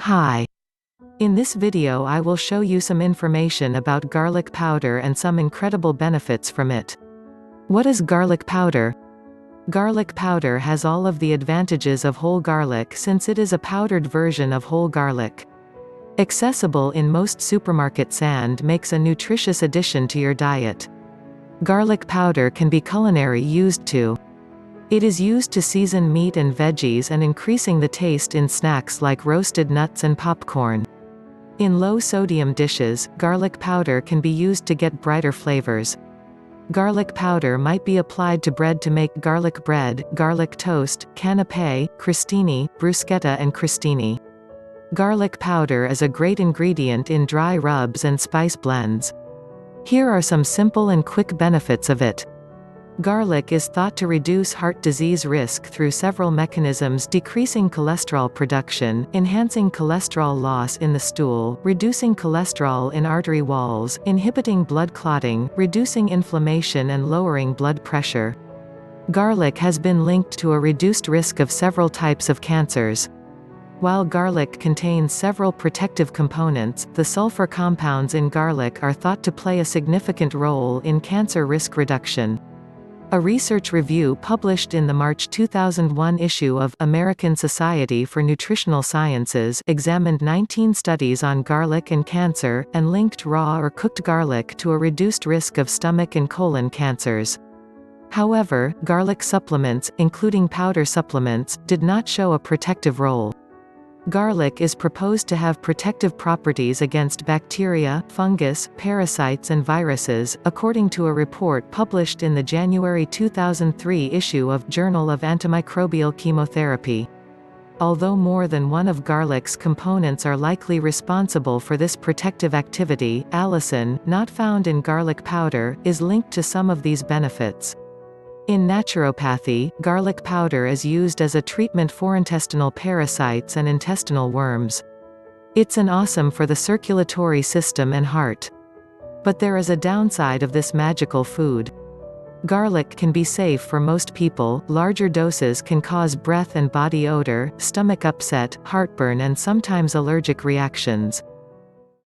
Hi. In this video I will show you some information about garlic powder and some incredible benefits from it. What is garlic powder? Garlic powder has all of the advantages of whole garlic since it is a powdered version of whole garlic. Accessible in most supermarkets and makes a nutritious addition to your diet. Garlic powder can be culinary used too. It is used to season meat and veggies and increasing the taste in snacks like roasted nuts and popcorn. In low-sodium dishes, garlic powder can be used to get brighter flavors. Garlic powder might be applied to bread to make garlic bread, garlic toast, canapé, crostini, bruschetta and crostini. Garlic powder is a great ingredient in dry rubs and spice blends. Here are some simple and quick benefits of it. Garlic is thought to reduce heart disease risk through several mechanisms: decreasing cholesterol production, enhancing cholesterol loss in the stool, reducing cholesterol in artery walls, inhibiting blood clotting, reducing inflammation and lowering blood pressure. Garlic has been linked to a reduced risk of several types of cancers. While garlic contains several protective components, the sulfur compounds in garlic are thought to play a significant role in cancer risk reduction. A research review published in the March 2001 issue of American Society for Nutritional Sciences examined 19 studies on garlic and cancer, and linked raw or cooked garlic to a reduced risk of stomach and colon cancers. However, garlic supplements, including powder supplements, did not show a protective role. Garlic is proposed to have protective properties against bacteria, fungus, parasites and viruses, according to a report published in the January 2003 issue of Journal of Antimicrobial Chemotherapy. Although more than one of garlic's components are likely responsible for this protective activity, allicin, not found in garlic powder, is linked to some of these benefits. In naturopathy, garlic powder is used as a treatment for intestinal parasites and intestinal worms. It's an awesome for the circulatory system and heart. But there is a downside of this magical food. Garlic can be safe for most people. Larger doses can cause breath and body odor, stomach upset, heartburn and sometimes allergic reactions.